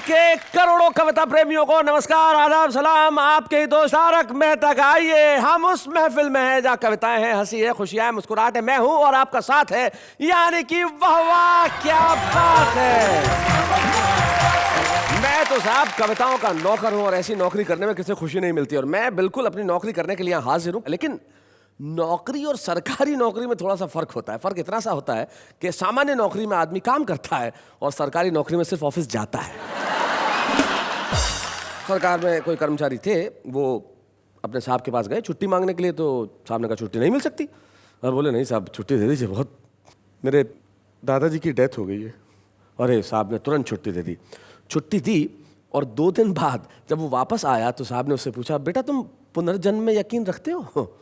के करोड़ों कविता प्रेमियों को नमस्कार, आदाब, सलाम। आपके ही दोस्त तारक मेहता का आइए हम उस महफिल में हैं जहाँ कविताएं हैं, हंसी है, खुशियां है, मुस्कुराहट है। मैं हूं और आपका साथ है, यानी कि वाह वाह क्या बात है। मैं तो साहब कविताओं का नौकर हूं और ऐसी नौकरी करने में किसी खुशी नहीं मिलती और मैं बिल्कुल अपनी नौकरी करने के लिए हाजिर हूं। लेकिन नौकरी और सरकारी नौकरी में थोड़ा सा फर्क होता है। फर्क इतना सा होता है कि सामान्य नौकरी में आदमी काम करता है और सरकारी नौकरी में सिर्फ ऑफिस जाता है। सरकार में कोई कर्मचारी थे, वो अपने साहब के पास गए छुट्टी मांगने के लिए, तो साहब ने कहा छुट्टी नहीं मिल सकती। और बोले नहीं साहब छुट्टी दे दीजिए, बहुत मेरे दादाजी की डेथ हो गई है। अरे साहब ने तुरंत छुट्टी दे दी। छुट्टी दी और 2 दिन बाद जब वो वापस आया तो साहब ने उससे पूछा, बेटा तुम पुनर्जन्म में यकीन रखते हो?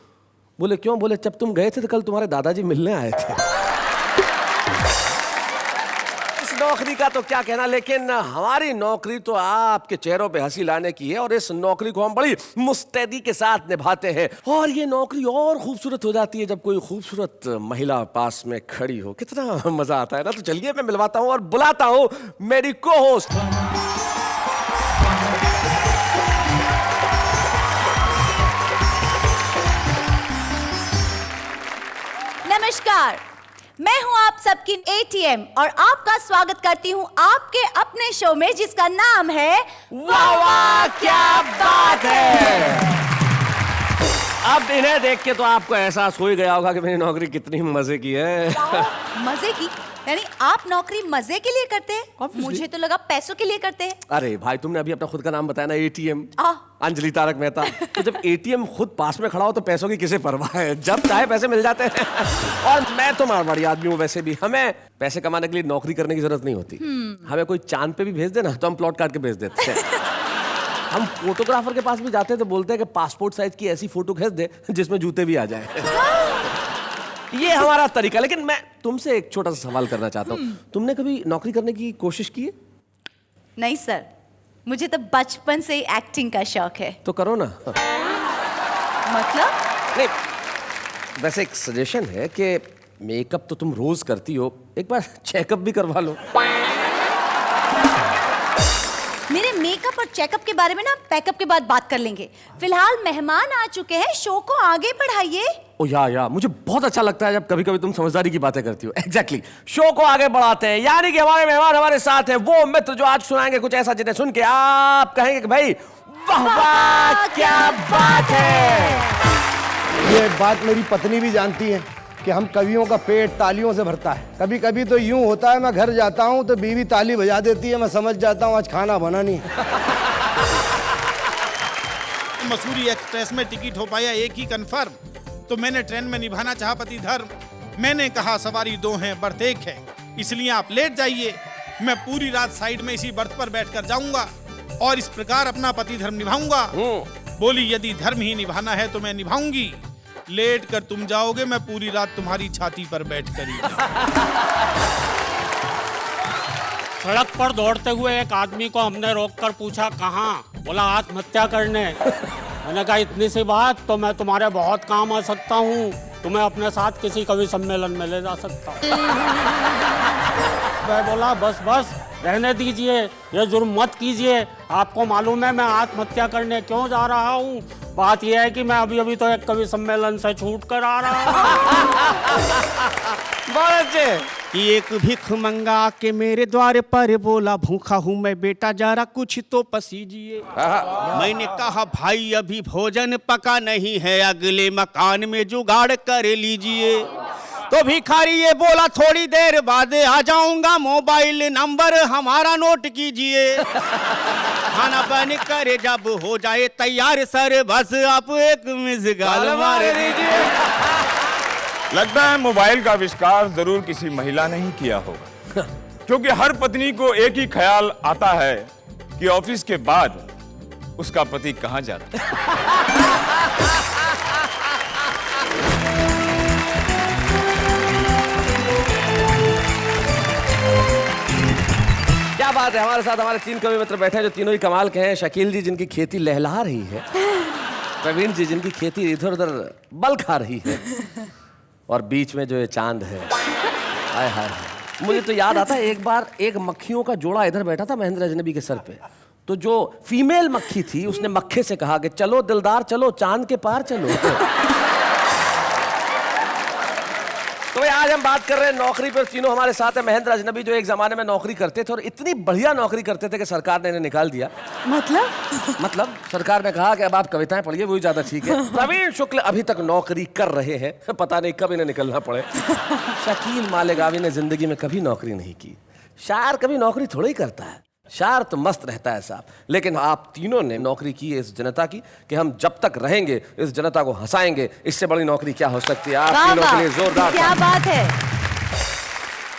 बोले क्यों? बोले जब तुम गए थे तो कल तुम्हारे दादाजी मिलने आए थे। इस नौकरी का तो क्या कहना, लेकिन हमारी नौकरी तो आपके चेहरों पे हंसी लाने की है और इस नौकरी को हम बड़ी मुस्तैदी के साथ निभाते हैं। और ये नौकरी और खूबसूरत हो जाती है जब कोई खूबसूरत महिला पास में खड़ी हो। कितना मजा आता है ना। तो चलिए मैं मिलवाता हूं और बुलाता हूं मेरी को होस्ट। नमस्कार, मैं हूं आप सबकी एटीएम और आपका स्वागत करती हूं आपके अपने शो में जिसका नाम है वाह वाह क्या बात है। अब इन्हें देख के तो आपको एहसास हो ही गया होगा कि मेरी नौकरी कितनी मजे की है। मजे की? यानी आप नौकरी मजे के लिए करते हैं? मुझे तो लगा पैसों के लिए करते हैं। अरे भाई तुमने अभी अपना खुद का नाम बताया ना, एटीएम। अंजलि तारक मेहता। तो जब एटीएम खुद पास में खड़ा हो तो पैसों की किसे परवाह है, जब चाहे पैसे मिल जाते हैं। और मैं तो मारवाड़ी आदमी हूँ, वैसे भी हमें पैसे कमाने के लिए नौकरी करने की जरूरत नहीं होती। हमें कोई चांद पे भी भेज देना तो हम प्लॉट काट के भेज देते हैं। हम फोटोग्राफर के पास भी जाते हैं तो बोलते हैं कि पासपोर्ट साइज की ऐसी फोटो खींच दे जिसमें जूते भी आ जाए। ये हमारा तरीका। लेकिन मैं तुमसे एक छोटा सा सवाल करना चाहता हूँ, तुमने कभी नौकरी करने की कोशिश की है? नहीं सर, मुझे तो बचपन से ही एक्टिंग का शौक है। तो करो ना। मतलब? नहीं, वैसे एक सजेशन है कि मेकअप तो तुम रोज करती हो, एक बार चेकअप भी करवा लो। मेरे मेकअप और चेकअप के बारे में ना पैकअप के बाद बात कर लेंगे। फिलहाल मेहमान आ चुके हैं, शो को आगे बढ़ाइए। ओ या मुझे बहुत अच्छा लगता है जब कभी कभी तुम समझदारी की बातें करती हो। एग्जैक्टली, शो को आगे बढ़ाते हैं। यानी कि हमारे मेहमान हमारे साथ हैं, वो मित्र जो आज सुनाएंगे कुछ ऐसा जिन्हें सुन के आप कहेंगे कि भाई वाह वाह क्या बात है। ये बात मेरी पत्नी भी जानती है कि हम कवियों का पेट तालियों से भरता है। कभी कभी तो यूं होता है, मैं घर जाता हूं तो बीवी ताली बजा देती है, मैं समझ जाता हूं आज खाना बना नहीं। मसूरी एक्सप्रेस में टिकट हो पाया एक ही कंफर्म, तो मैंने ट्रेन में निभाना चाहा पति धर्म। मैंने कहा सवारी 2 हैं बर्थ 1 है, इसलिए आप लेट जाइए, मैं पूरी रात साइड में इसी बर्थ पर बैठकर जाऊंगा और इस प्रकार अपना पति धर्म निभाऊंगा। बोली यदि धर्म ही निभाना है तो मैं निभाऊंगी, लेट कर तुम जाओगे, मैं पूरी रात तुम्हारी छाती पर बैठ कर ही। सड़क पर दौड़ते हुए एक आदमी को हमने रोककर पूछा कहाँ? बोला आत्महत्या करने। मैंने कहा इतनी सी बात तो मैं तुम्हारे बहुत काम आ सकता हूँ, तुम्हें अपने साथ किसी कवि सम्मेलन में ले जा सकता हूँ। मैं बोला बस रहने दीजिए, ये जुर्म मत कीजिए, आपको मालूम है मैं आत्महत्या करने क्यों जा रहा हूँ? बात यह है कि मैं अभी तो एक कवि सम्मेलन से छूट कर आ रहा हूँ। बहुत अच्छे। एक भिख मंगा के मेरे द्वार पर बोला भूखा हूँ मैं बेटा, जरा कुछ तो पसीजिए। मैंने कहा भाई अभी भोजन पका नहीं है, अगले मकान में जुगाड़ कर लीजिए। तो भिखारी ये बोला थोड़ी देर बाद आ जाऊंगा, मोबाइल नंबर हमारा नोट कीजिए। खाना बन कर जब हो जाए तैयार सर, बस आप एक मिस कॉल मार दीजिए। लगता है मोबाइल का आविष्कार जरूर किसी महिला ने ही किया होगा, क्योंकि हर पत्नी को एक ही ख्याल आता है कि ऑफिस के बाद उसका पति कहां जाता है। क्या बात है। हमारे साथ हमारे 3 कवि मित्र बैठे हैं जो तीनों ही कमाल के हैं। शकील जी जिनकी खेती लहलहा रही है, प्रवीण जी जिनकी खेती इधर उधर बल खा रही है, और बीच में जो ये चांद है, हाय हाय मुझे तो याद आता है एक बार एक मक्खियों का जोड़ा इधर बैठा था महेंद्र अजनबी के सर पे, तो जो फीमेल मक्खी थी उसने मक्खे से कहा कि चलो दिलदार चलो चांद के पार चलो। तो भाई आज हम बात कर रहे हैं नौकरी पर। तीनों हमारे साथ है। महेंद्र अजनबी जो एक जमाने में नौकरी करते थे और इतनी बढ़िया नौकरी करते थे कि सरकार ने इन्हें निकाल दिया। मतलब सरकार ने कहा कि अब आप कविताएं पढ़िए, वही ज्यादा ठीक है। प्रवीण शुक्ल अभी तक नौकरी कर रहे हैं, पता नहीं कब इन्हें निकलना पड़े। शकील मालेगावी ने जिंदगी में कभी नौकरी नहीं की। शायर कभी नौकरी थोड़ा ही करता है, शायर तो मस्त रहता है साहब। लेकिन आप तीनों ने नौकरी की है इस जनता की कि हम जब तक रहेंगे इस जनता को हंसाएंगे। इससे बड़ी नौकरी क्या हो सकती है? आप तीनों के लिए जोरदार क्या बात है।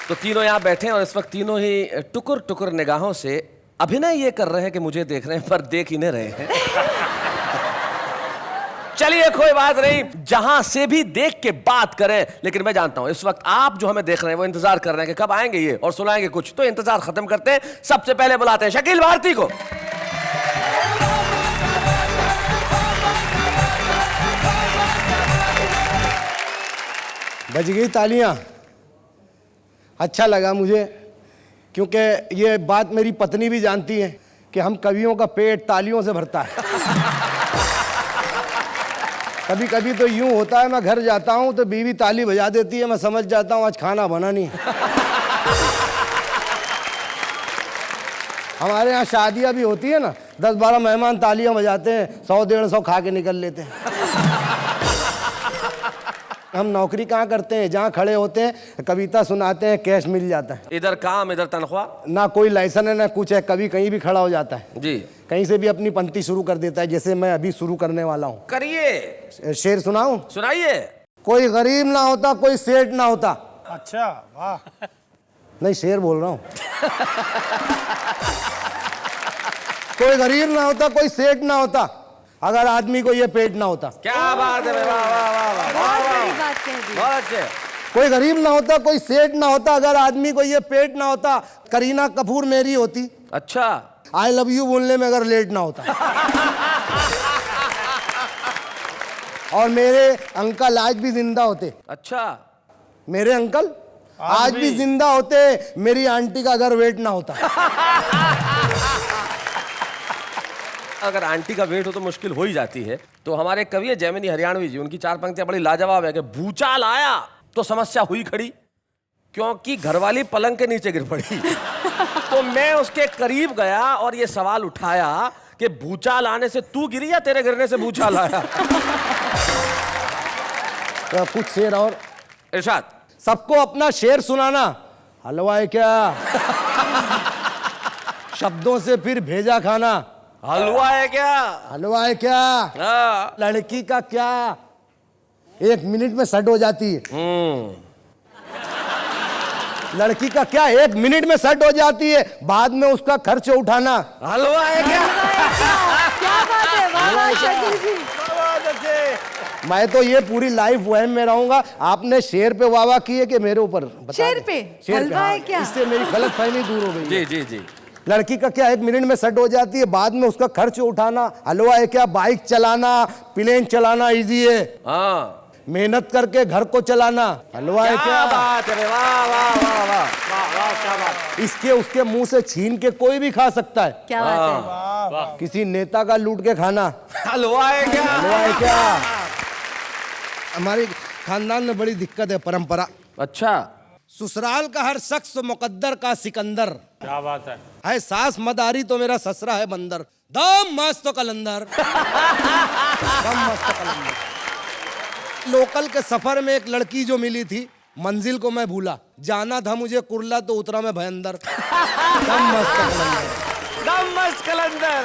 तो तीनों यहाँ बैठे हैं और इस वक्त तीनों ही टुकुर टुकुर निगाहों से अभिनय ये कर रहे हैं कि मुझे देख रहे हैं, पर देख ही नहीं रहे हैं। चलिए कोई बात नहीं, जहां से भी देख के बात करें। लेकिन मैं जानता हूं इस वक्त आप जो हमें देख रहे हैं वो इंतजार कर रहे हैं कि कब आएंगे ये और सुनाएंगे कुछ। तो इंतजार खत्म करते हैं, सबसे पहले बुलाते हैं शकील भारती को। बज गई तालियां। अच्छा लगा मुझे, क्योंकि ये बात मेरी पत्नी भी जानती है कि हम कवियों का पेट तालियों से भरता है। कभी कभी तो यूं होता है, मैं घर जाता हूं तो बीवी ताली बजा देती है, मैं समझ जाता हूं आज खाना बना नहीं। हमारे यहाँ शादियां भी होती है ना, 10-12 मेहमान तालियां बजाते हैं, 100-150 खा के निकल लेते हैं। हम नौकरी कहाँ करते हैं, जहाँ खड़े होते हैं कविता सुनाते हैं, कैश मिल जाता है। इधर काम इधर तनख्वाह, ना कोई लाइसेंस है ना कुछ है, कभी कहीं भी खड़ा हो जाता है जी, कहीं से भी अपनी पंक्ति शुरू कर देता है, जैसे मैं अभी शुरू करने वाला हूँ। करिए, शेर सुनाऊं? सुनाइए। कोई गरीब ना होता, कोई सेठ ना होता। अच्छा, वाह। नहीं, शेर बोल रहा हूँ। कोई गरीब ना होता, कोई सेठ ना होता, अगर आदमी को ये पेट ना होता। क्या बात है, वाह वाह वाह वाह, बहुत बड़ी बात कह दी। बहुत अच्छे। कोई गरीब ना होता, कोई सेठ ना होता, अगर आदमी को ये पेट ना होता, करीना कपूर मेरी होती। अच्छा, आई लव यू बोलने में अगर लेट ना होता। और मेरे अंकल आज भी जिंदा होते। अच्छा, मेरे अंकल आज भी जिंदा होते, मेरी आंटी का अगर वेट ना होता। अगर आंटी का वेट हो तो मुश्किल हो ही जाती है। तो हमारे कवि है जैमिनी हरियाणवी जी, उनकी 4 पंक्तियां बड़ी लाजवाब है कि भूचाल आया तो समस्या हुई खड़ी, क्योंकि घरवाली पलंग के नीचे गिर पड़ी। तो मैं उसके करीब गया और ये सवाल उठाया कि भूचाल आने से तू गिरी या तेरे गिरने से भूचाल आया? तो कुछ शेर और इरशाद। सबको अपना शेर सुनाना हलवा है क्या? शब्दों से फिर भेजा खाना हलवा है क्या? हलवा है क्या? हाँ। लड़की का क्या 1 मिनट में सेट हो जाती है। लड़की का क्या 1 मिनट में सेट हो जाती है, बाद में उसका खर्च उठाना हलवा है क्या? क्या बात है, वाह वाह शकील जी। मैं तो ये पूरी लाइफ वहम में रहूंगा। आपने शेर पे वाह की है कि मेरे ऊपर? शेर पे हलवा है क्या? इससे मेरी गलतफहमी दूर हो गई। जी जी जी। लड़की का क्या 1 मिनट में सेट हो जाती है, बाद में उसका खर्च उठाना हलवा है क्या? बाइक चलाना, प्लेन चलाना इजी है, हाँ। मेहनत करके घर को चलाना हलवा है क्या? बात है, वाह वाह वाह वाह वाह, क्या बात। इसके उसके मुंह से छीन के कोई भी खा सकता है। क्या बात है। किसी नेता का लूट के खाना हलवा है क्या? हलवा है क्या? हमारे खानदान में बड़ी दिक्कत है, परंपरा। अच्छा, ससुराल का हर शख्स मुकद्दर का सिकंदर। क्या बात है। सास मदारी तो मेरा ससरा है बंदर। दम मस्त कलंदर। दम मस्त कलंदर। लोकल के सफर में एक लड़की जो मिली थी, मंजिल को मैं भूला, जाना था मुझे कुर्ला तो उतरा मैं भयंदर। दम मस्त कलंदर। दम मस्त कलंदर।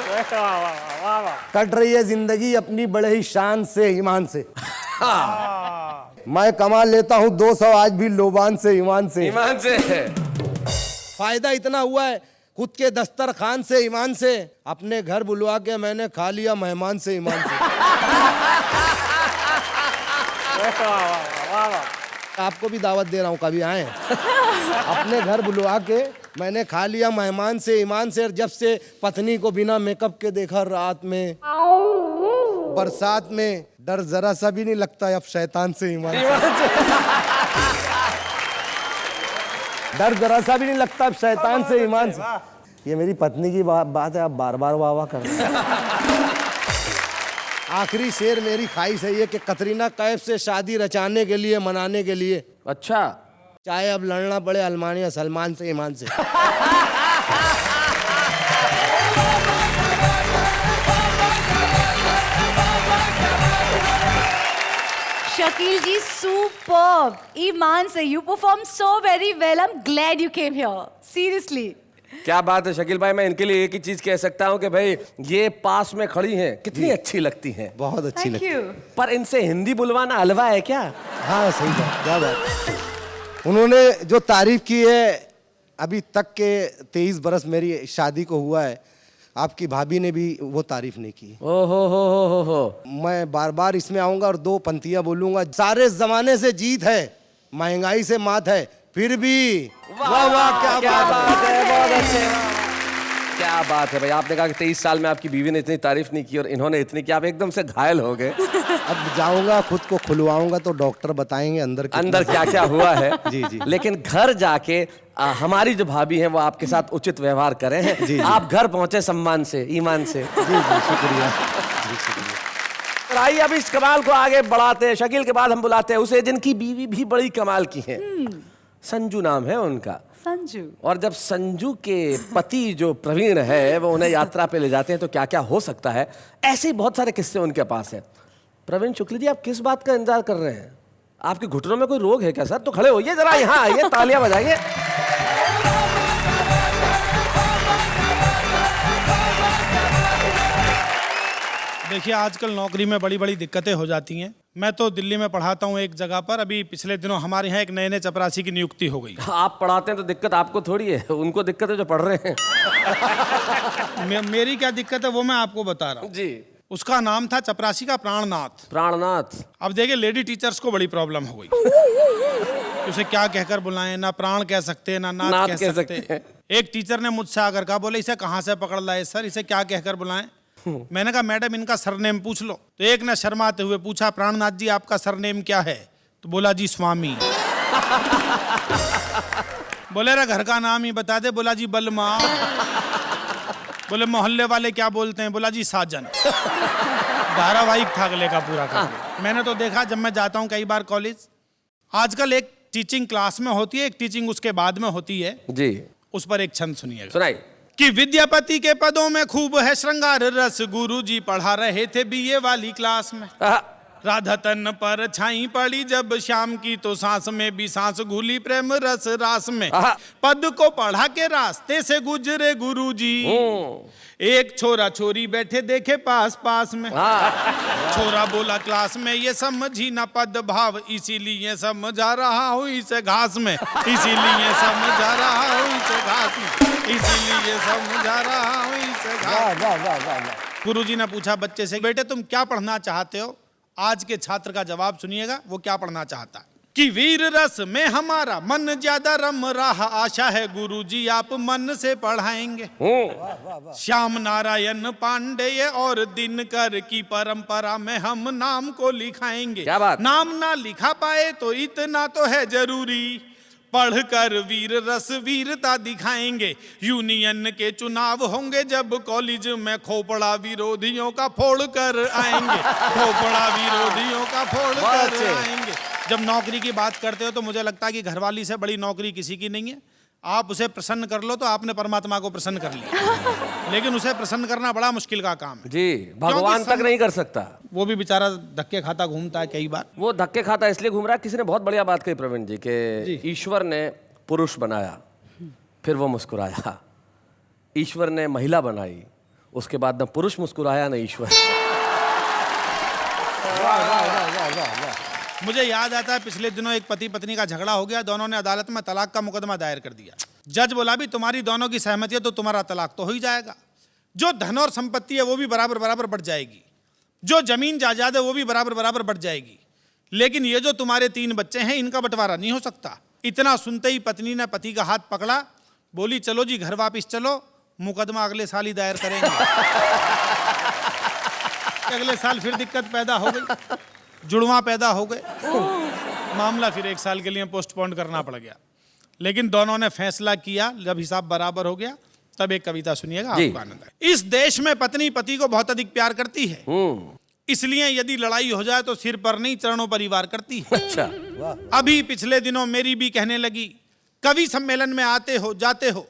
कट रही है जिंदगी अपनी बड़े ही शान से ईमान से। मैं कमा लेता हूँ 200 आज भी लोबान से ईमान से। ईमान से फायदा इतना हुआ है खुद के दस्तरखान से ईमान से, अपने घर बुलवा के मैंने खा लिया मेहमान से ईमान से। आपको भी दावत दे रहा हूँ, कभी आए। अपने घर बुलवा के मैंने खा लिया मेहमान से ईमान से। जब से पत्नी को बिना मेकअप के देखा रात में, बरसात में, डर जरा सा भी नहीं लगता अब शैतान से ईमान से। डर जरा सा भी नहीं लगता अब शैतान से, ईमान से। ये मेरी पत्नी की बात है, आप बार बार वाह वाह कर रहे हैं। आखिरी शेर मेरी ख्वाहिश है ये कि कतरीना कैफ से शादी रचाने के लिए, मनाने के लिए, अच्छा, चाहे अब लड़ना पड़े अरमान या सलमान से, ईमान से। शकील जी, सुपर्ब, ईमान से, you performed so very well. I'm glad you came here. Seriously. क्या बात है शकील भाई, मैं इनके लिए एक ही चीज कह सकता हूँ कि भाई ये पास में खड़ी हैं, कितनी अच्छी लगती हैं। बहुत अच्छी Thank लगती you. पर इनसे हिंदी बुलवाना हलवा है क्या? हाँ सही बात, क्या बात। उन्होंने जो तारीफ की है, अभी तक के 23 बरस मेरी शादी को हुआ है, आपकी भाभी ने भी वो तारीफ नहीं की। ओहो हो। मैं बार बार इसमें आऊंगा और 2 पंक्तियां बोलूंगा। सारे जमाने से जीत है, महंगाई से मात है, फिर भी वाह वाह क्या बात है, बहुत अच्छे। क्या बात है भाई, आपने कहा कि 23 साल में आपकी बीवी ने इतनी तारीफ नहीं की और इन्होंने इतनी की, आप एकदम से घायल हो गए। अब जाऊंगा, खुद को खुलवाऊंगा तो डॉक्टर बताएंगे अंदर क्या क्या हुआ है। जी जी। लेकिन घर जाके हमारी जो भाभी हैं वो आपके साथ उचित व्यवहार करें हैं। जी, जी। आप घर पहुंचे सम्मान से, ईमान से। जी जी, शुक्रिया जी, शुक्रिया। और आइए अब इस कमाल को आगे बढ़ाते हैं। शकील के बाद हम बुलाते हैं उसे जिनकी बीवी भी बड़ी कमाल की है। संजू नाम है उनका। संजू। और जब संजू के पति जो प्रवीण है वो उन्हें यात्रा पे ले जाते हैं तो क्या क्या हो सकता है, ऐसे ही बहुत सारे किस्से उनके पास हैं। प्रवीण शुक्ल जी, आप किस बात का इंतजार कर रहे हैं? आपके घुटनों में कोई रोग है क्या सर? तो खड़े होइए जरा, यहाँ आइए, तालियां बजाइए। देखिए, आजकल नौकरी में बड़ी बड़ी दिक्कतें हो जाती हैं। मैं तो दिल्ली में पढ़ाता हूँ एक जगह पर। अभी पिछले दिनों हमारे यहाँ एक नए चपरासी की नियुक्ति हो गई। आप पढ़ाते हैं तो दिक्कत आपको थोड़ी है, उनको दिक्कत है जो पढ़ रहे हैं। मेरी क्या दिक्कत है वो मैं आपको बता रहा हूँ जी। उसका नाम था चपरासी का प्राणनाथ। प्राणनाथ। अब देखिए, लेडी टीचर्स को बड़ी प्रॉब्लम हो गई। उसे क्या कहकर बुलाएं, ना प्राण कह सकते ना नाथ कह सकते। एक टीचर ने मुझसे आकर कहा, बोले इसे कहाँ से पकड़ लाए सर, इसे क्या कहकर बुलाएं? मैंने कहा मैडम इनका सरनेम पूछ लो। तो एक ने शर्माते हुए पूछा, प्राणनाथ जी आपका सरनेम क्या है? तो बोला जी स्वामी। बोले रे घर का नाम ही बता दे। बोला जी बलमा। बोले मोहल्ले वाले क्या बोलते हैं? बोला जी साजन। धारावाहिक था अगले का पूरा का। मैंने तो देखा, जब मैं जाता हूँ कई बार कॉलेज, आजकल एक टीचिंग क्लास में होती है, एक टीचिंग उसके बाद में होती है जी। उस पर एक छंद सुनिएगा। सुनाइए। कि विद्यापति के पदों में खूब है श्रृंगार रस, गुरुजी पढ़ा रहे थे बीए वाली क्लास में। राधा तन पर छाई पड़ी जब शाम की, तो सांस में भी सांस घुली प्रेम रस रास में। पद को पढ़ा के रास्ते से गुजरे गुरुजी, एक छोरा छोरी बैठे देखे पास पास में। छोरा बोला क्लास में ये समझी ना पद भाव, इसीलिए समझा रहा हूँ इसे घास में। इसीलिए समझा रहा हूँ इसे घास में। इसीलिए समझा रहा हूँ इसे घास। गुरुजी ने पूछा बच्चे से, बेटे तुम क्या पढ़ना चाहते हो? आज के छात्र का जवाब सुनिएगा, वो क्या पढ़ना चाहता है। कि वीर रस में हमारा मन ज्यादा रम रहा, आशा है गुरुजी आप मन से पढ़ाएंगे। श्याम नारायण पांडेय और दिनकर की परंपरा में हम नाम को लिखाएंगे। क्या बात? नाम ना लिखा पाए तो इतना तो है जरूरी, पढ़कर वीर रस वीरता दिखाएंगे। यूनियन के चुनाव होंगे जब कॉलेज में, खोपड़ा विरोधियों का फोड़ कर आएंगे। खोपड़ा विरोधियों का फोड़ कर आएंगे। जब नौकरी की बात करते हो तो मुझे लगता है कि घरवाली से बड़ी नौकरी किसी की नहीं है। आप उसे प्रसन्न कर लो तो आपने परमात्मा को प्रसन्न कर लिया। लेकिन उसे प्रसन्न करना बड़ा मुश्किल का काम है जी, भगवान तक नहीं कर सकता। वो भी बेचारा धक्के खाता घूमता है कई बार। वो धक्के खाता इसलिए घूम रहा है। किसी ने बहुत बढ़िया बात कही प्रवीण जी के, ईश्वर ने पुरुष बनाया, फिर वो मुस्कुराया। ईश्वर ने महिला बनाई, उसके बाद न पुरुष मुस्कुराया न ईश्वर। मुझे याद आता है पिछले दिनों एक पति पत्नी का झगड़ा हो गया। दोनों ने अदालत में तलाक का मुकदमा दायर कर दिया। जज बोला भी तुम्हारी दोनों की सहमति है तो तुम्हारा तलाक तो हो ही जाएगा। जो धन और संपत्ति है वो भी बराबर बराबर बढ़ जाएगी, जो जमीन जायदाद है वो भी बराबर बराबर बढ़ जाएगी, लेकिन ये जो तुम्हारे 3 बच्चे हैं इनका बंटवारा नहीं हो सकता। इतना सुनते ही पत्नी ने पति का हाथ पकड़ा, बोली चलो जी घर वापिस चलो, मुकदमा अगले साल ही दायर करेंगे। अगले साल फिर दिक्कत पैदा हो गई, जुड़वा पैदा हो गए, मामला फिर 1 साल के लिए पोस्टपोन करना पड़ गया। लेकिन दोनों ने फैसला किया, जब हिसाब बराबर हो गया तब एक कविता सुनिएगा, जी। आपको आनंद आए। इस देश में पत्नी पति को बहुत अधिक प्यार करती है, इसलिए यदि लड़ाई हो जाए तो सिर पर नहीं चरणों पर ही वार करती है। अच्छा। अभी पिछले दिनों मेरी भी कहने लगी, कवि सम्मेलन में आते हो जाते हो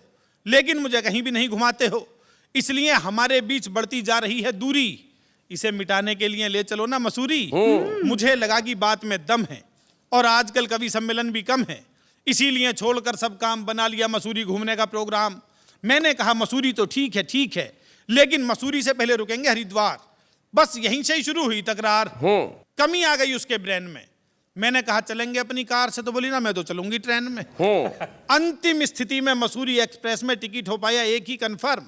लेकिन मुझे कहीं भी नहीं घुमाते हो, इसलिए हमारे बीच बढ़ती जा रही है दूरी, इसे मिटाने के लिए ले चलो ना मसूरी। मुझे लगा कि बात में दम है और आजकल कवि सम्मेलन भी कम है, इसीलिए छोड़कर सब काम बना लिया मसूरी घूमने का प्रोग्राम। मैंने कहा मसूरी तो ठीक है, लेकिन मसूरी से पहले रुकेंगे हरिद्वार। बस यहीं से ही शुरू हुई तकरार, कमी आ गई उसके ब्रेन में। मैंने कहा चलेंगे अपनी कार से, तो बोली ना मैं तो चलूंगी ट्रेन में। अंतिम स्थिति में मसूरी एक्सप्रेस में टिकट हो पाया एक ही कंफर्म,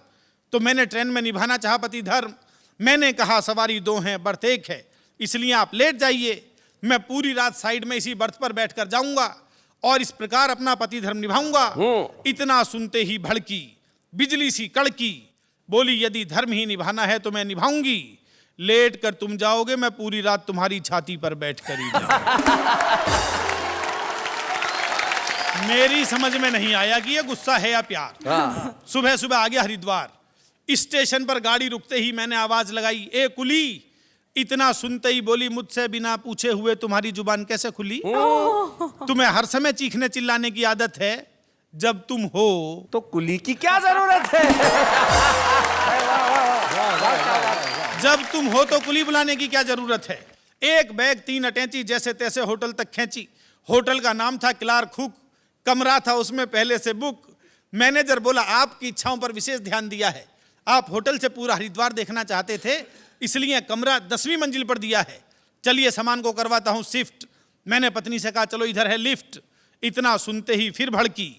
तो मैंने ट्रेन में निभाना चाहा पति धर्म। मैंने कहा सवारी 2 हैं बर्थ एक है, इसलिए आप लेट जाइए, मैं पूरी रात साइड में इसी बर्थ पर बैठकर जाऊंगा और इस प्रकार अपना पति धर्म निभाऊंगा। इतना सुनते ही भड़की बिजली सी कड़की, बोली यदि धर्म ही निभाना है तो मैं निभाऊंगी, लेट कर तुम जाओगे मैं पूरी रात तुम्हारी छाती पर बैठ कर ही जाऊंगा। मेरी समझ में नहीं आया कि ये गुस्सा है या प्यार। सुबह सुबह आ गया हरिद्वार, स्टेशन पर गाड़ी रुकते ही मैंने आवाज लगाई, ए कुली। इतना सुनते ही बोली, मुझसे बिना पूछे हुए तुम्हारी जुबान कैसे खुली? तुम्हें हर समय चीखने चिल्लाने की आदत है, जब तुम हो तो कुली की क्या जरूरत है? जब तुम हो तो कुली बुलाने की क्या जरूरत है? एक बैग 3 अटैची जैसे तैसे होटल तक खींची। होटल का नाम था क्लार्क हुक, कमरा था उसमें पहले से बुक। मैनेजर बोला आपकी इच्छाओं पर विशेष ध्यान दिया है, आप होटल से पूरा हरिद्वार देखना चाहते थे, इसलिए कमरा 10वीं मंजिल पर दिया है, चलिए सामान को करवाता हूं शिफ्ट। मैंने पत्नी से कहा चलो इधर है लिफ्ट। इतना सुनते ही फिर भड़की,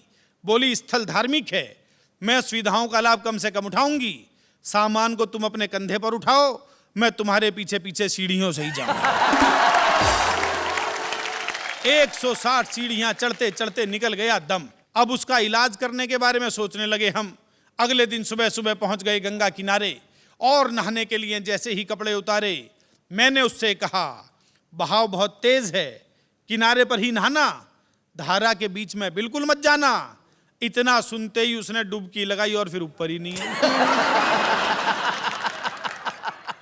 बोली स्थल धार्मिक है, मैं सुविधाओं का लाभ कम से कम उठाऊंगी, सामान को तुम अपने कंधे पर उठाओ, मैं तुम्हारे पीछे पीछे सीढ़ियों से ही जाऊंगा। 160 सीढ़ियां चढ़ते चढ़ते निकल गया दम। अब उसका इलाज करने के बारे में सोचने लगे हम। अगले दिन सुबह सुबह पहुंच गए गंगा किनारे और नहाने के लिए जैसे ही कपड़े उतारे, मैंने उससे कहा बहाव बहुत तेज है, किनारे पर ही नहाना, धारा के बीच में बिल्कुल मत जाना। इतना सुनते ही उसने डुबकी लगाई और फिर ऊपर ही नहीं है।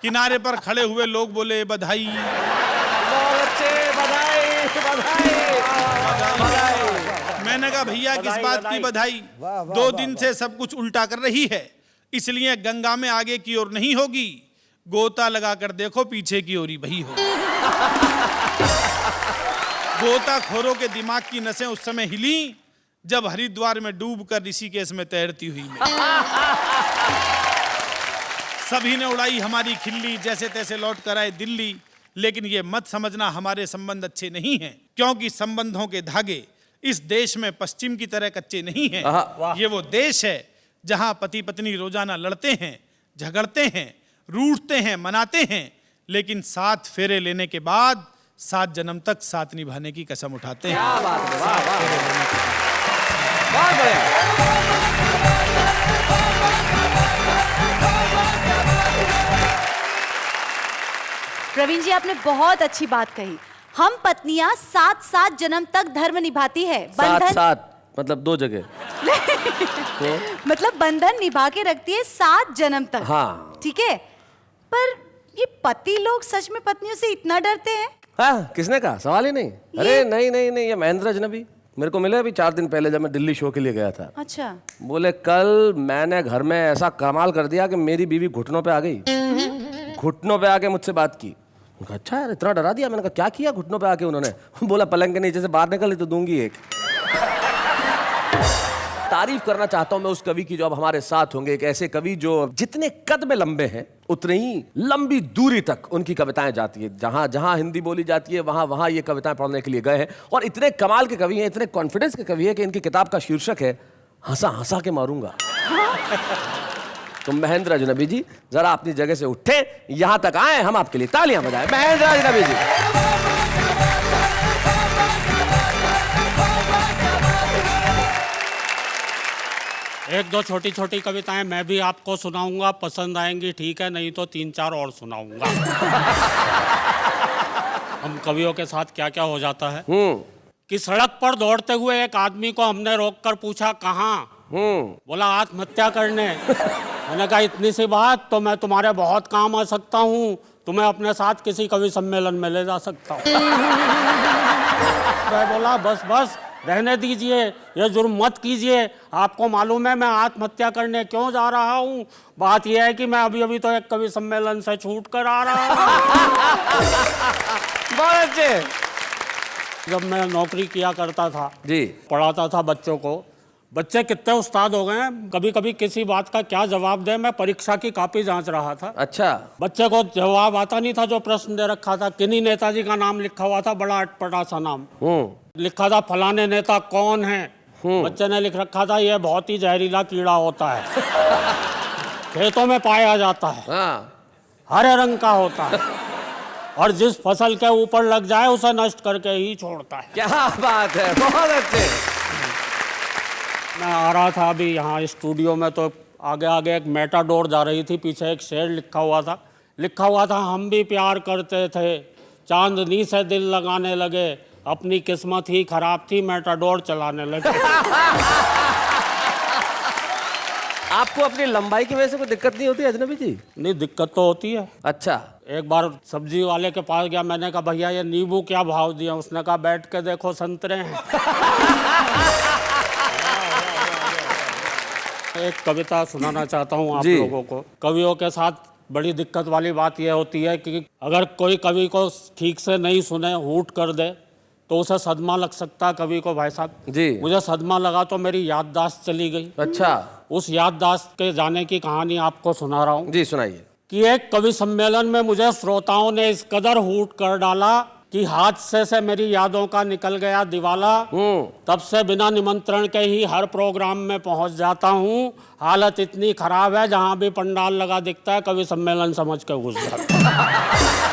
किनारे पर खड़े हुए लोग बोले बधाई। बहुत अच्छे, बधाई बधाई। मैंने कहा भैया किस बात की बधाई? 2 दिन से सब कुछ उल्टा कर रही है, इसलिए गंगा में आगे की ओर नहीं होगी, गोता लगाकर देखो पीछे की ओर ही वही होगी। गोताखोरों के दिमाग की नसें उस समय हिली जब हरिद्वार में डूबकर ऋषिकेश में तैरती हुई सभी ने उड़ाई हमारी खिल्ली, जैसे तैसे लौट कर आए दिल्ली। लेकिन ये मत समझना हमारे संबंध अच्छे नहीं हैं, क्योंकि संबंधों के धागे इस देश में पश्चिम की तरह कच्चे नहीं हैं। ये वो देश है जहां पति पत्नी रोजाना लड़ते हैं, झगड़ते हैं, रूठते हैं, मनाते हैं, लेकिन 7 फेरे लेने के बाद 7 जन्म तक साथ निभाने की कसम उठाते हैं। क्या बात है, वाह, वाह। बहुत बढ़िया। प्रवीण जी आपने बहुत अच्छी बात कही। हम पत्नियां 7 जन्म तक धर्म निभाती है, साथ मतलब 2 जगह। तो? मतलब बंधन निभा के रखती है 7 जन्म तक। हाँ। ठीक है, पर ये पति लोग सच में पत्नियों से इतना डरते हैं? हाँ, किसने कहा? सवाल ही नहीं। अरे नहीं नहीं नहीं, ये महेंद्र अजनबी मेरे को मिले अभी 4 दिन पहले जब मैं दिल्ली शो के लिए गया था। अच्छा। बोले कल मैंने घर में ऐसा कमाल कर दिया कि मेरी बीवी घुटनों पे आ गई। घुटनों पे आके मुझसे बात की। मैंने कहा अच्छा यार, इतना डरा दिया? मैंने कहा क्या किया घुटनों पे आके उन्होंने? बोला पलंग के नीचे से बाहर निकली तो दूंगी एक। तारीफ करना चाहता हूं मैं उस कवि की जो अब हमारे साथ होंगे, एक ऐसे कवि जो जितने कद में लंबे हैं उतनी ही लंबी दूरी तक उनकी कविताएं जाती है। जहां जहां हिंदी बोली जाती है वहां वहां ये कविताएं पढ़ने के लिए गए हैं, और इतने कमाल के कवि हैं, इतने कॉन्फिडेंस के कवि हैं कि इनकी किताब का शीर्षक है हंसा हंसा के मारूंगा। तो महेंद्र अजनबी जी जरा अपनी जगह से उठे, यहां तक आए, हम आपके लिए तालियां बजाएं। महेंद्र अजनबी जी। एक दो छोटी छोटी कविताएं मैं भी आपको सुनाऊंगा, पसंद आएंगी ठीक है, नहीं तो 3-4 और सुनाऊंगा। हम कवियों के साथ क्या क्या हो जाता है। कि सड़क पर दौड़ते हुए एक आदमी को हमने रोककर पूछा कहाँ, बोला आत्महत्या करने। मैंने कहा इतनी सी बात, तो मैं तुम्हारे बहुत काम आ सकता हूँ, तुम्हें अपने साथ किसी कवि सम्मेलन में ले जा सकता हूँ। मैं बोला बस बस रहने दीजिए, ये जुर्म मत कीजिए, आपको मालूम है मैं आत्महत्या करने क्यों जा रहा हूँ। बात यह है कि मैं अभी अभी तो एक कवि सम्मेलन से छूट कर आ रहा हूँ। बहुत अच्छे। जब मैं नौकरी किया करता था जी, पढ़ाता था बच्चों को, बच्चे कितने उस्ताद हो गए हैं, कभी कभी किसी बात का क्या जवाब दें। मैं परीक्षा की कॉपी जांच रहा था, अच्छा, बच्चे को जवाब आता नहीं था जो प्रश्न दे रखा था। किन्हीं नेताजी का नाम लिखा हुआ था, बड़ा अटपटा सा नाम लिखा था, फलाने नेता कौन है। बच्चे ने लिख रखा था ये बहुत ही जहरीला कीड़ा होता है, खेतों में पाया जाता है, हाँ, हरे रंग का होता है, और जिस फसल के ऊपर लग जाए उसे नष्ट करके ही छोड़ता है। क्या बात है, बहुत अच्छे। मैं आ रहा था अभी यहाँ स्टूडियो में, तो आगे आगे एक मेटाडोर जा रही थी, पीछे एक शेर लिखा हुआ था हम भी प्यार करते थे, चांदनी से दिल लगाने लगे, अपनी किस्मत ही खराब थी, मेटाडोर चलाने लगे। आपको अपनी लंबाई की वजह से कोई दिक्कत नहीं होती अजनबी जी? नहीं, दिक्कत तो होती है। अच्छा, एक बार सब्जी वाले के पास गया, मैंने कहा भैया ये नींबू क्या भाव दिया? उसने कहा बैठ के देखो संतरे हैं। एक कविता सुनाना चाहता हूँ आप लोगों को। कवियों के साथ बड़ी दिक्कत वाली बात यह होती है कि अगर कोई कवि को ठीक से नहीं सुने, हूट कर दे, तो उसे सदमा लग सकता है कवि को। भाई साहब जी, मुझे सदमा लगा तो मेरी याददाश्त चली गई। अच्छा, उस याददाश्त के जाने की कहानी आपको सुना रहा हूँ। जी सुनाइए। कि एक कवि सम्मेलन में मुझे श्रोताओं ने इस कदर हूट कर डाला कि हादसे से मेरी यादों का निकल गया दिवाला। तब से बिना निमंत्रण के ही हर प्रोग्राम में पहुंच जाता हूं। हालत इतनी खराब है, जहां भी पंडाल लगा दिखता है कवि सम्मेलन समझ के घुस जाता।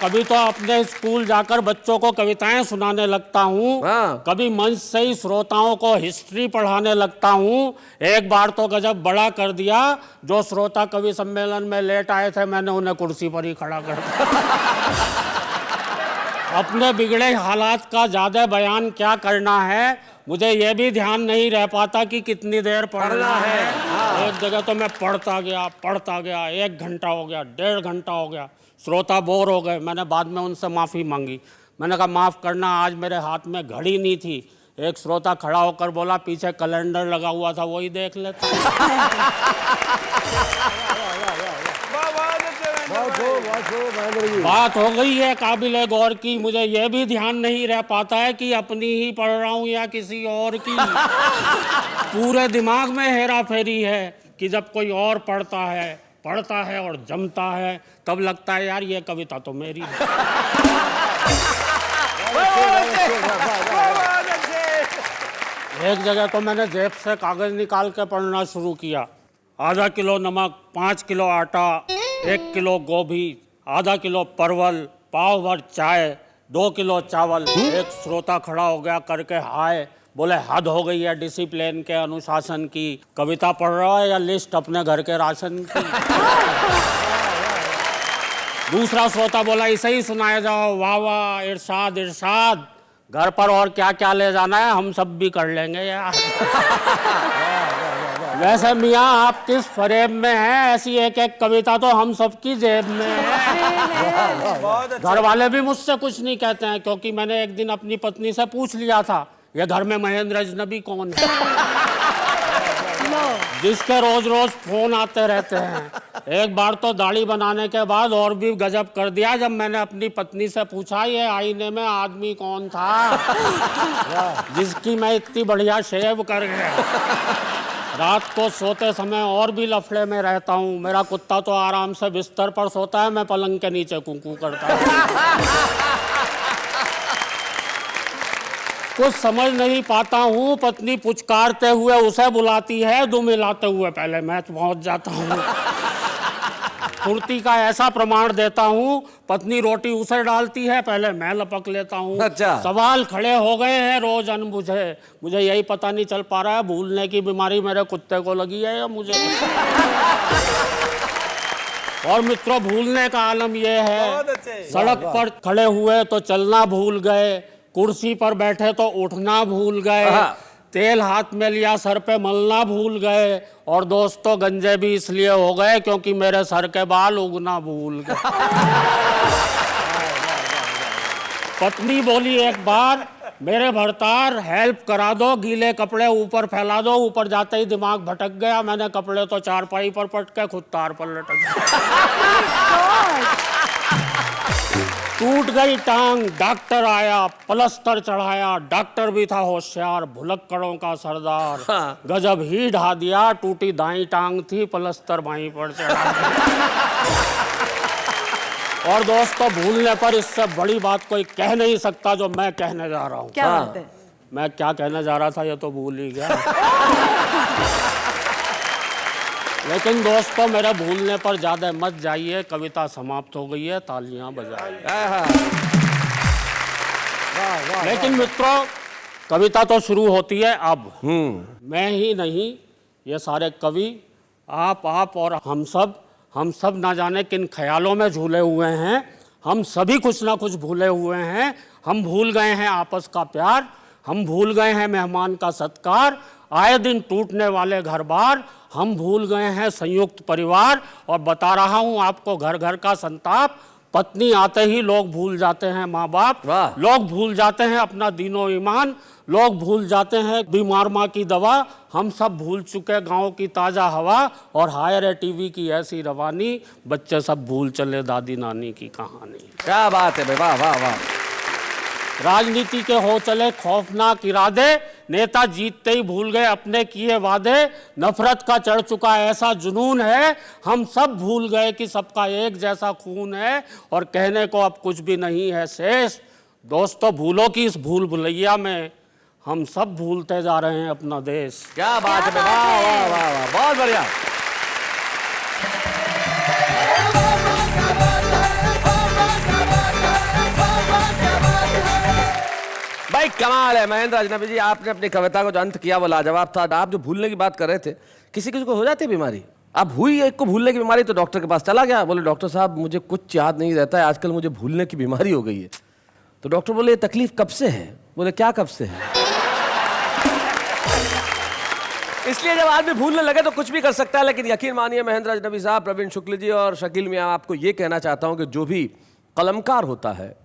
कभी तो अपने स्कूल जाकर बच्चों को कविताएं सुनाने लगता हूँ, कभी मंच से ही श्रोताओं को हिस्ट्री पढ़ाने लगता हूँ। एक बार तो गजब बड़ा कर दिया, जो श्रोता कवि सम्मेलन में लेट आए थे मैंने उन्हें कुर्सी पर ही खड़ा कर दिया। अपने बिगड़े हालात का ज्यादा बयान क्या करना है, मुझे ये भी ध्यान नहीं रह पाता कि कितनी देर पढ़ना है। एक जगह तो मैं पढ़ता गया, 1 घंटा हो गया, 1.5 घंटा हो गया। श्रोता बोर हो गए, मैंने बाद में उनसे माफ़ी मांगी। मैंने कहा माफ़ करना, आज मेरे हाथ में घड़ी नहीं थी। एक श्रोता खड़ा होकर बोला पीछे कैलेंडर लगा हुआ था, वही देख लेता। बात हो गई है काबिले गौर की, मुझे यह भी ध्यान नहीं रह पाता है कि अपनी ही पढ़ रहा हूँ या किसी और की। पूरे दिमाग में हेरा फेरी है कि जब कोई और पढ़ता है और जमता है, तब लगता है यार ये कविता तो मेरी है। एक जगह तो मैंने जेब से कागज निकाल के पढ़ना शुरू किया। आधा किलो नमक, 5 किलो आटा, 1 किलो गोभी, आधा किलो परवल, पाव भर चाय, 2 किलो चावल। एक श्रोता खड़ा हो गया करके हाय, बोले हद हो गई है डिसिप्लिन के, अनुशासन की। कविता पढ़ रहा है या लिस्ट अपने घर के राशन की? दूसरा श्रोता बोला इसे ही सुनाया जाओ, वाह वाह, इरशाद इरशाद। घर पर और क्या क्या ले जाना है हम सब भी कर लेंगे यार। वैसे मियाँ आप किस फरेब में हैं, ऐसी एक एक कविता तो हम सबकी जेब में है। घर वाले भी मुझसे कुछ नहीं कहते हैं, क्योंकि मैंने एक दिन अपनी पत्नी से पूछ लिया था ये घर में महेंद्र अजनबी कौन है, जिसके रोज रोज फोन आते रहते हैं। एक बार तो दाढ़ी बनाने के बाद और भी गजब कर दिया, जब मैंने अपनी पत्नी से पूछा ये आईने में आदमी कौन था, जिसकी मैं इतनी बढ़िया शेव कर गया। रात को सोते समय और भी लफड़े में रहता हूँ। मेरा कुत्ता तो आराम से बिस्तर पर सोता है, मैं पलंग के नीचे कुकू करता हूँ। कुछ समझ नहीं पाता हूँ, पत्नी पुचकारते हुए उसे बुलाती है, दुम हिलाते हुए पहले मैं पहुँच जाता हूँ। फुर्ती का ऐसा प्रमाण देता हूँ, पत्नी रोटी उसे डालती है, पहले मैं लपक लेता हूँ। अच्छा। सवाल खड़े हो गए हैं रोज अनबुझे, मुझे यही पता नहीं चल पा रहा है भूलने की बीमारी मेरे कुत्ते को लगी है या मुझे। और मित्रों, भूलने का आलम यह है, सड़क पर खड़े हुए तो चलना भूल गए, कुर्सी पर बैठे तो उठना भूल गए, तेल हाथ में लिया सर पे मलना भूल गए, और दोस्तों गंजे भी इसलिए हो गए क्योंकि मेरे सर के बाल उगना भूल गए। पत्नी बोली एक बार, मेरे भरतार हेल्प करा दो, गीले कपड़े ऊपर फैला दो। ऊपर जाते ही दिमाग भटक गया, मैंने कपड़े तो चारपाई पर पटके खुद तार पर लटक गया। टूट गई टांग, डॉक्टर आया, प्लास्टर चढ़ाया, डॉक्टर भी था होशियार, भुलक्कड़ों का सरदार, गजब ही ढा दिया, टूटी दाई टांग थी, प्लास्टर बाई पर चढ़ा। और दोस्तों भूलने पर इससे बड़ी बात कोई कह नहीं सकता जो मैं कहने जा रहा हूँ। क्या बात है? मैं क्या कहने जा रहा था ये तो भूल ही गया। लेकिन दोस्तों मेरे भूलने पर ज्यादा मत जाइए, कविता समाप्त हो गई है, तालियां बजाइए। लेकिन मित्रों कविता तो शुरू होती है अब। मैं ही नहीं, ये सारे कवि, आप और हम सब ना जाने किन ख्यालों में झूले हुए हैं। हम सभी कुछ ना कुछ भूले हुए हैं। हम भूल गए हैं आपस का प्यार, हम भूल गए हैं मेहमान का सत्कार, आए दिन टूटने वाले घर बार, हम भूल गए हैं संयुक्त परिवार। और बता रहा हूं आपको घर घर का संताप, पत्नी आते ही लोग भूल जाते हैं माँ बाप, लोग भूल जाते हैं अपना दीनो ईमान, लोग भूल जाते हैं बीमार माँ की दवा, हम सब भूल चुके गांव की ताज़ा हवा, और हायर टीवी की ऐसी रवानी, बच्चे सब भूल चले दादी नानी की कहानी। क्या बात है भाई, वाह वाह वाह। राजनीति के हो चले खौफनाक इरादे, नेता जीतते ही भूल गए अपने किए वादे, नफरत का चढ़ चुका ऐसा जुनून है, हम सब भूल गए कि सबका एक जैसा खून है, और कहने को अब कुछ भी नहीं है शेष। दोस्तों भूलों की इस भूल भुलैया में हम सब भूलते जा रहे हैं अपना देश। क्या बात है, वाह वाह वाह वाह, बहुत बढ़िया। भाई कमाल है महेंद्र अजनबी जी, आपने अपनी कविता को जो अंत किया वो लाजवाब था। आप जो भूलने की बात कर रहे थे, किसी किसी को हो जाती है बीमारी, अब हुई एक को भूलने की बीमारी तो डॉक्टर के पास चला गया, बोले डॉक्टर साहब मुझे कुछ याद नहीं रहता है, आजकल मुझे भूलने की बीमारी हो गई है। तो डॉक्टर बोले ये तकलीफ कब से है? बोले क्या कब से है? इसलिए जब आदमी भूलने लगे तो कुछ भी कर सकता है। लेकिन यकीन मानिए महेंद्र अजनबी साहब, प्रवीण शुक्ल जी और शकील मियां, आपको ये कहना चाहता हूं कि जो भी कलमकार होता है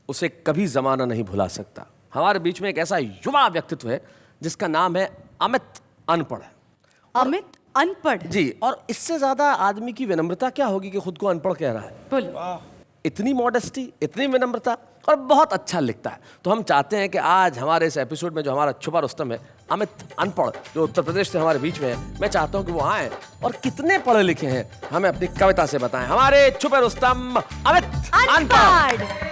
उसे कभी जमाना नहीं भुला सकता। हमारे बीच में एक ऐसा युवा व्यक्तित्व है जिसका नाम है अमित अनपढ़। अमित अनपढ़ जी, और इससे ज्यादा आदमी की विनम्रता क्या होगी कि खुद को अनपढ़ कह रहा है। बोलो। इतनी मॉडेस्टी, इतनी विनम्रता, और बहुत अच्छा लिखता है। तो हम चाहते हैं कि आज हमारे इस एपिसोड में जो हमारा छुपा रुस्तम है अमित अनपढ़, जो उत्तर प्रदेश से हमारे बीच में है, मैं चाहता हूं कि वो आए और कितने पढ़े लिखे हैं हमें अपनी कविता से बताएं। हमारे छुपे रुस्तम अमित अनपढ़।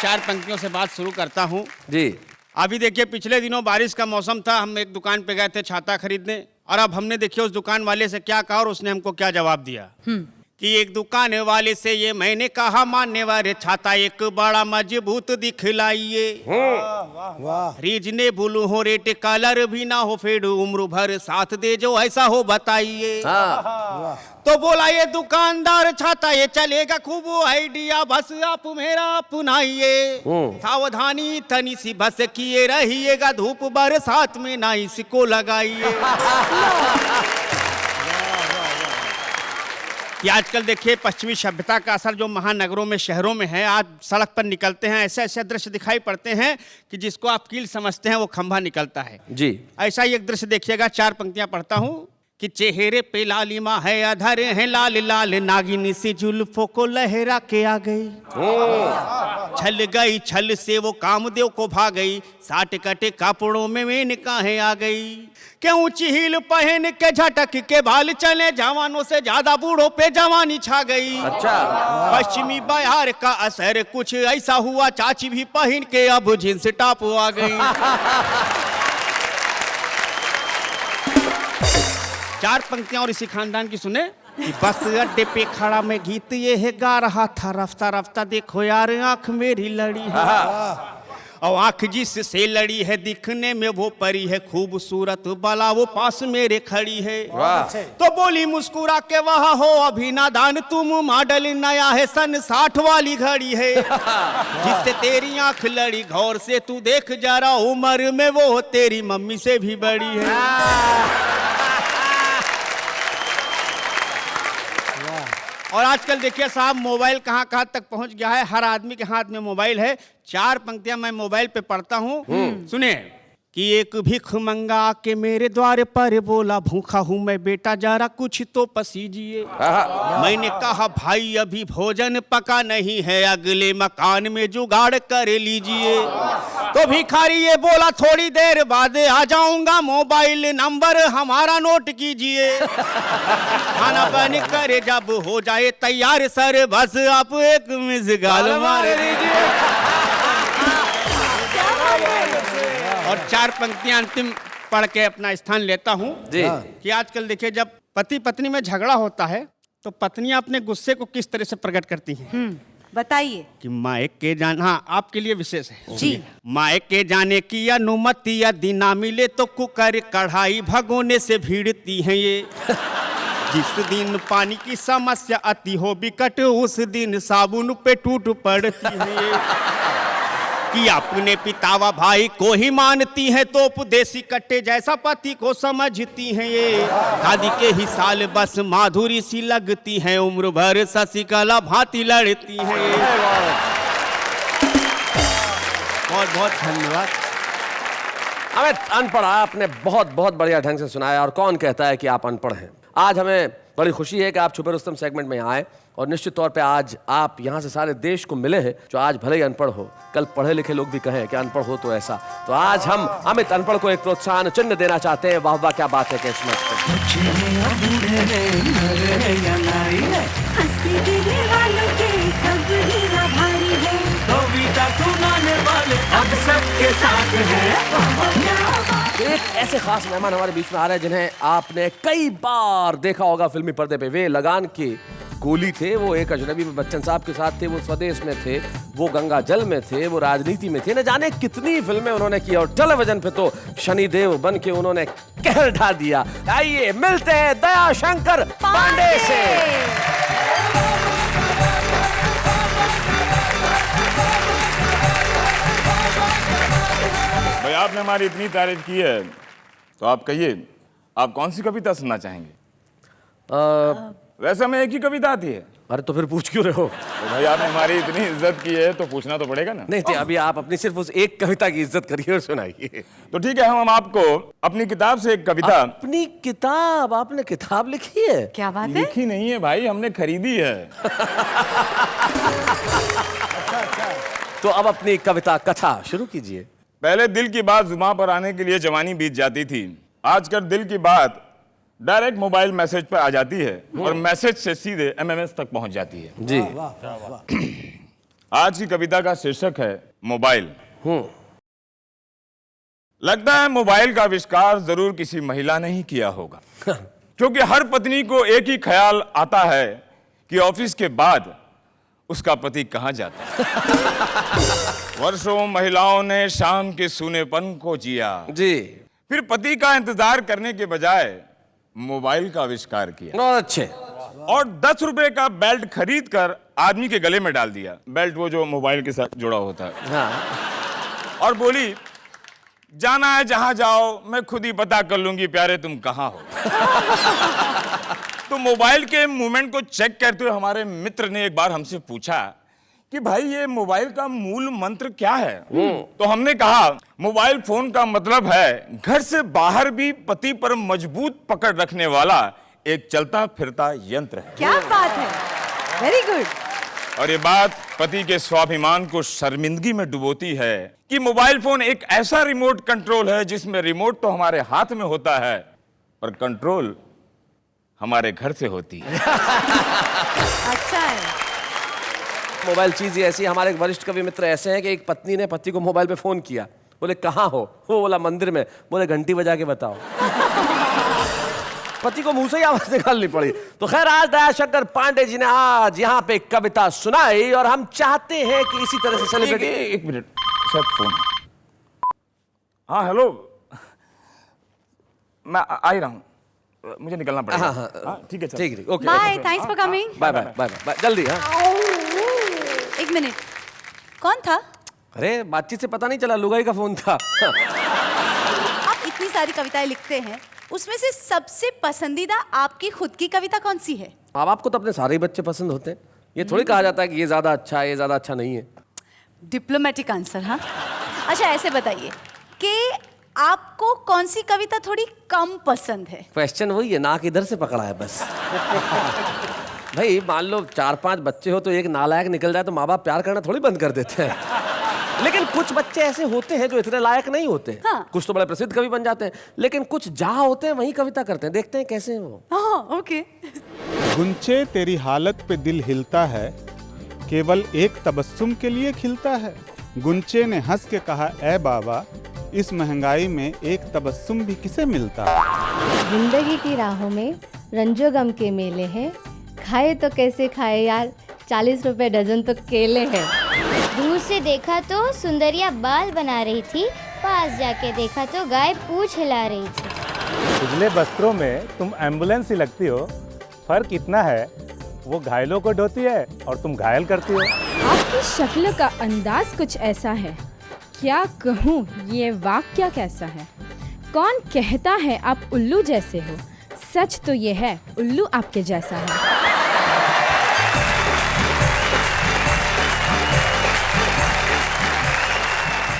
चार पंक्तियों से बात शुरू करता हूँ जी। अभी देखिए पिछले दिनों बारिश का मौसम था, हम एक दुकान पे गए थे छाता खरीदने, और अब हमने देखिए उस दुकान वाले से क्या कहा और उसने हमको क्या जवाब दिया कि एक दुकान वाले से ये मैंने कहा, मानने वाले छाता एक बड़ा मजबूत दिखलाइए, रीजनेबल हो रेट, कलर भी ना हो फेड, उम्र भर साथ दे जो ऐसा हो बताइए। तो बोला ये दुकानदार छाता ये चलेगा खूब आइडिया, बस आप मेरा अपनाइए, सावधानी तनी सी बस किए रहिएगा, धूप बरसात में ना इसको लगाइए। कि आजकल देखिए पश्चिमी सभ्यता का असर जो महानगरों में, शहरों में है, आज सड़क पर निकलते हैं ऐसे ऐसे दृश्य दिखाई पड़ते हैं कि जिसको आप कील समझते हैं वो खंभा निकलता है जी। ऐसा ही एक दृश्य देखिएगा, चार पंक्तियां पढ़ता हूँ कि चेहरे पे लालिमा है, अधर है लाल लाल, नागिनी सी जुल्फों को लहरा के आ गई, छल गई छल से वो कामदेव को भाग गई, साठ कटे कपड़ों में मेनकाहें आ गई, के ऊंची हील पहन के झटक के बाल चले, जवानों से ज्यादा बूढ़ों पे जवानी छा गई। अच्छा। पश्चिमी बिहार का असर कुछ ऐसा हुआ, चाची भी पहन के अब जींस टॉप आ गई। चार पंक्तियां और इसी खानदान की सुने कि बस अड्डे पे खड़ा मैं गीत ये है गा रहा था, रफ्ता रफ्ता देखो यार आंख मेरी लड़ी है, और आंख जिससे लड़ी है दिखने में वो परी है, खूबसूरत बाला वो पास मेरे खड़ी है। तो बोली मुस्कुरा के वह हो अभी नादान तुम, मॉडल नया है सन 60 वाली घड़ी है। जिससे तेरी आंख लड़ी गौर से तू देख जरा, उम्र में वो तेरी मम्मी से भी बड़ी है। और आजकल देखिए साहब मोबाइल कहाँ कहाँ तक पहुंच गया है, हर आदमी के हाथ में मोबाइल है। 4 पंक्तियां मैं मोबाइल पे पढ़ता हूँ, सुने। कि एक भिख मंगा के मेरे द्वार पर बोला, भूखा हूं मैं बेटा जरा कुछ तो पसीजिए। मैंने कहा भाई अभी भोजन पका नहीं है, अगले मकान में जुगाड़ कर लीजिए। तो भिखारी ये बोला थोड़ी देर बाद आ जाऊंगा, मोबाइल नंबर हमारा नोट कीजिए। खाना बन कर जब हो जाए तैयार सर, बस आप एक मिसगाल मार दीजिए। और 4 पंक्तियां अंतिम पढ़ के अपना स्थान लेता हूं जी। कि आजकल देखिए जब पति पत्नी में झगड़ा होता है तो पत्नियां अपने गुस्से को किस तरह से प्रकट करती हैं। बताइए। कि मायके जाना, हाँ आपके लिए विशेष है जी। मायके जाने की अनुमति यदि ना मिले तो कुकर कढ़ाई भगोने से भीड़ती हैं ये। जिस दिन पानी की समस्या अति हो बिकट, उस दिन साबुन पे टूट पड़ती है ये। कि अपने पितावा भाई को ही मानती है तो उपदेशी कट्टे जैसा पति को समझती हैं ये। दादी के ही साल बस माधुरी सी लगती है, उम्र भर शशिकला भांति लड़ती हैं ये। बहुत बहुत धन्यवाद। हमें अनपढ़ आपने बहुत बहुत बढ़िया ढंग से सुनाया। और कौन कहता है कि आप अनपढ़ हैं। आज हमें बड़ी खुशी है कि आप छुपे रुस्तम सेगमेंट में यहाँ आए, और निश्चित तौर पे आज आप यहाँ से सारे देश को मिले हैं जो आज भले ही अनपढ़ हो, कल पढ़े लिखे लोग भी कहें कि अनपढ़ हो तो ऐसा। तो आज हम अमित अनपढ़ को एक प्रोत्साहन चिन्ह देना चाहते हैं। वाह वाह क्या बात है किस्मत। एक ऐसे खास मेहमान हमारे बीच में आ रहे हैं जिन्हें आपने कई बार देखा होगा फिल्मी पर्दे पे। वे लगान के गोली थे, वो एक अजनबी में बच्चन साहब के साथ थे, वो स्वदेश में थे, वो गंगा जल में थे, वो राजनीति में थे, न जाने कितनी फिल्में उन्होंने की। और टेलीविजन पे तो शनिदेव बन के उन्होंने कहर ढा दिया। आइए मिलते हैं दया शंकर पांडे से। भाई आपने हमारी इतनी तारीफ की है तो आप कहिए आप कौन सी कविता सुनना चाहेंगे? वैसे हमें एक ही कविता आती है। अरे तो फिर पूछ क्यों रहे हो? तो भाई आपने हमारी इतनी इज्जत की है तो पूछना तो पड़ेगा ना। नहीं अभी आप अपनी सिर्फ उस एक कविता की इज्जत करिए और सुनाइए। तो ठीक है, हम आपको अपनी किताब से एक कविता। अपनी किताब? आपने किताब लिखी है? क्या बात है? लिखी नहीं है भाई, हमने खरीदी है। तो अब अपनी कविता कथा शुरू कीजिए। पहले दिल की बात जुबान पर आने के लिए जवानी बीत जाती थी। आजकल दिल की बात डायरेक्ट मोबाइल मैसेज पर आ जाती है और मैसेज से सीधे एमएमएस तक पहुंच जाती है। जी। आज की कविता का शीर्षक है मोबाइल। लगता है मोबाइल का आविष्कार जरूर किसी महिला ने ही किया होगा, क्योंकि हर पत्नी को एक ही ख्याल आता है कि ऑफिस के बाद उसका पति कहां जाता है। वर्षों महिलाओं ने शाम के सूनेपन को जिया जी। फिर पति का इंतजार करने के बजाय मोबाइल का आविष्कार किया। बहुत अच्छे। और 10 रुपए का बेल्ट खरीद कर आदमी के गले में डाल दिया। बेल्ट वो जो मोबाइल के साथ जुड़ा होता है। हाँ। और बोली जाना है जहां जाओ, मैं खुद ही पता कर लूंगी प्यारे तुम कहां हो। तो मोबाइल के मूवमेंट को चेक करते हुए हमारे मित्र ने एक बार हमसे पूछा कि भाई ये मोबाइल का मूल मंत्र क्या है? तो हमने कहा मोबाइल फोन का मतलब है घर से बाहर भी पति पर मजबूत पकड़ रखने वाला एक चलता फिरता यंत्र है। क्या बात है, वेरी गुड। और ये बात पति के स्वाभिमान को शर्मिंदगी में डुबोती है कि मोबाइल फोन एक ऐसा रिमोट कंट्रोल है जिसमें रिमोट तो हमारे हाथ में होता है पर कंट्रोल हमारे घर से होती है। अच्छा है। मोबाइल चीज ही ऐसी। हमारे एक वरिष्ठ कवि मित्र ऐसे हैं कि एक पत्नी ने पति को मोबाइल पे फोन किया। बोले कहाँ हो? वो बोला मंदिर में। बोले घंटी बजा के बताओ। पति को मुंह से ही आवाज निकालनी पड़ी। तो खैर आज दया शंकर पांडे जी ने आज यहाँ पे कविता सुनाई और हम चाहते हैं कि इसी तरह से सेलिब्रेट। एक मिनट, सब फोन हाँ हेलो, मैं आ ही रहा हूँ, मुझे निकलना पड़ेगा। हाँ ठीक है, ठीक है, okay, bye, thanks for coming. Bye bye bye bye, जल्दी। हाँ, एक मिनट, कौन था? अरे बातचीत से पता नहीं चला, लुगाई का फोन था। आप इतनी सारी कविताएं लिखते हैं, उसमें से सबसे पसंदीदा आपकी खुद की कविता कौन सी है? अब आपको तो अपने सारे ही बच्चे पसंद होते हैं, ये थोड़ी कहा जाता है कि ये ज्यादा अच्छा है, ये ज्यादा अच्छा नहीं है। Diplomatic answer. हाँ, अच्छा ऐसे बताइए कि आपको कौन सी कविता थोड़ी कम पसंद है? क्वेश्चन वही है, नाक इधर से पकड़ा है बस। भाई मान लो 4-5 बच्चे हो तो एक नालायक निकल जाए तो माँ बाप प्यार करना थोड़ी बंद कर देते हैं। लेकिन कुछ बच्चे ऐसे होते हैं जो इतने लायक नहीं होते। हाँ। कुछ तो बड़े प्रसिद्ध कवि बन जाते हैं, लेकिन कुछ जहाँ होते हैं वहीं कविता करते हैं, देखते हैं कैसे हैं वो। हाँ, ओके। गुंचे तेरी हालत पे दिल हिलता है, केवल एक तबस्सुम के लिए खिलता है। गुंचे ने हंस के कहा, ए बाबा, इस महंगाई में एक तबस्सुम भी किसे मिलता है। जिंदगी की राहों में रंजो गम के मेले हैं, खाए तो कैसे खाए यार, 40 रुपए डजन तो केले हैं। दूर से देखा तो सुंदरिया बाल बना रही थी, पास जाके देखा तो गाय पूंछ हिला रही थी। उजले वस्त्रों में तुम एम्बुलेंस ही लगती हो, फर्क इतना है वो घायलों को ढोती है और तुम घायल करती हो। आपकी शक्ल का अंदाज कुछ ऐसा है, क्या कहूँ ये वाक्य कैसा है। कौन कहता है आप उल्लू जैसे हो, सच तो ये है उल्लू आपके जैसा है।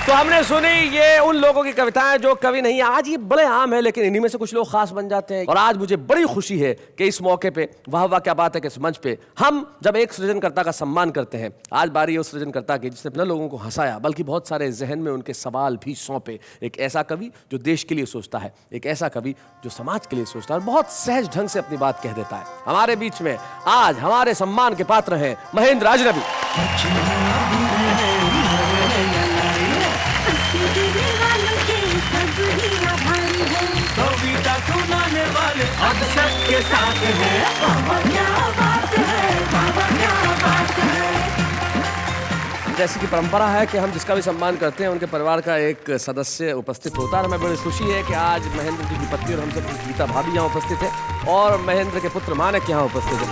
तो हमने सुनी ये उन लोगों की कविताएं जो कवि नहीं, आज ये बड़े आम है, लेकिन इन्हीं में से कुछ लोग खास बन जाते हैं। और आज मुझे बड़ी खुशी है कि इस मौके पे, वाह वाह क्या बात है कि इस मंच पे हम जब एक सृजनकर्ता का सम्मान करते हैं, आज बारी है उस सृजनकर्ता की जिसने न लोगों को हंसाया बल्कि बहुत सारे जहन में उनके सवाल भी सौंपे। एक ऐसा कवि जो देश के लिए सोचता है, एक ऐसा कवि जो समाज के लिए सोचता है और बहुत सहज ढंग से अपनी बात कह देता है। हमारे बीच में आज हमारे सम्मान के पात्र हैं महेंद्र अजनबी। कविता सुनाने वाले अक्षर के साथ हैं, बाबा क्या बात है, बाबा क्या बात है। जैसी कि परंपरा है कि हम जिसका भी सम्मान करते हैं उनके परिवार का एक सदस्य उपस्थित होता है। हमें बड़ी खुशी है कि आज महेंद्र जी की पत्नी और हम सब की गीता भाभी यहाँ उपस्थित है और महेंद्र के पुत्र मानक यहाँ उपस्थित है।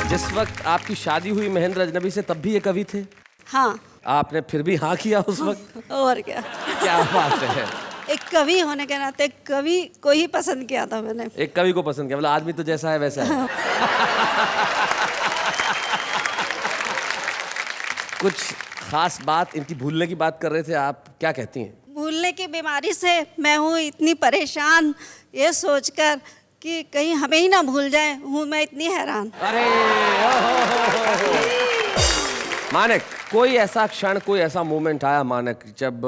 जिस वक्त आपकी शादी हुई महेंद्र अजनबी से, तब भी ये कवि थे? हाँ। आपने फिर भी हाँ किया उस वक्त? और क्या। क्या बात है। एक कवि होने के नाते कवि को ही पसंद किया था मैंने। एक कवि को पसंद किया, मतलब आदमी तो जैसा है वैसा है। कुछ खास बात, इनकी भूलने की बात कर रहे थे आप, क्या कहती हैं? भूलने की बीमारी से मैं हूँ इतनी परेशान, ये सोचकर कि कहीं हमें ही ना भूल जाए, हूँ मैं इतनी हैरान। अरे मानक, कोई ऐसा क्षण, कोई ऐसा मोमेंट आया मानक जब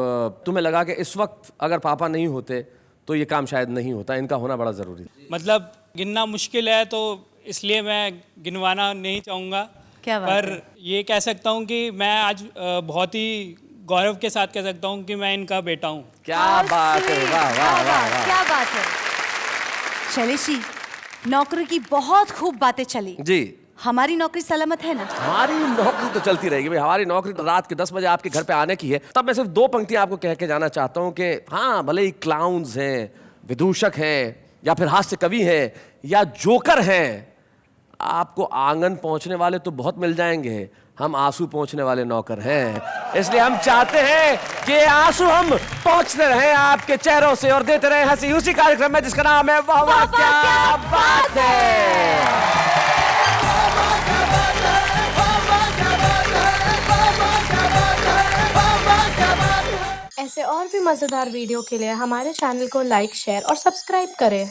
तुम्हें लगा कि इस वक्त अगर पापा नहीं होते तो ये काम शायद नहीं होता, इनका होना बड़ा जरूरी है? मतलब गिनना मुश्किल है तो इसलिए मैं गिनवाना नहीं चाहूँगा, पर ये कह सकता हूँ कि मैं आज बहुत ही गौरव के साथ कह सकता हूँ कि मैं इनका बेटा हूँ। क्या बात है, वाह वाह वाह, क्या बात है। शैलेश जी, नौकरी की बहुत खूब बातें चली जी। हमारी नौकरी सलामत है ना? हमारी नौकरी तो चलती रहेगी भाई, हमारी नौकरी तो रात के 10 बजे आपके घर पे आने की है। तब मैं सिर्फ 2 पंक्तियां आपको कह के जाना चाहता हूं कि हाँ, भले ही क्लाउन्स हैं, विदूषक हैं, या फिर हास्य कवि हैं, या जोकर हैं, आपको आंगन पहुंचने वाले तो बहुत मिल जाएंगे, हम आंसू पहुंचने वाले नौकर हैं। इसलिए हम चाहते हैं कि आंसू हम पहुंचते रहें आपके चेहरों से और देते रहें हंसी उसी कार्यक्रम में जिसका नाम है वाह वाह क्या बात है। ऐसे और भी मजेदार वीडियो के लिए हमारे चैनल को लाइक, शेयर और सब्सक्राइब करें।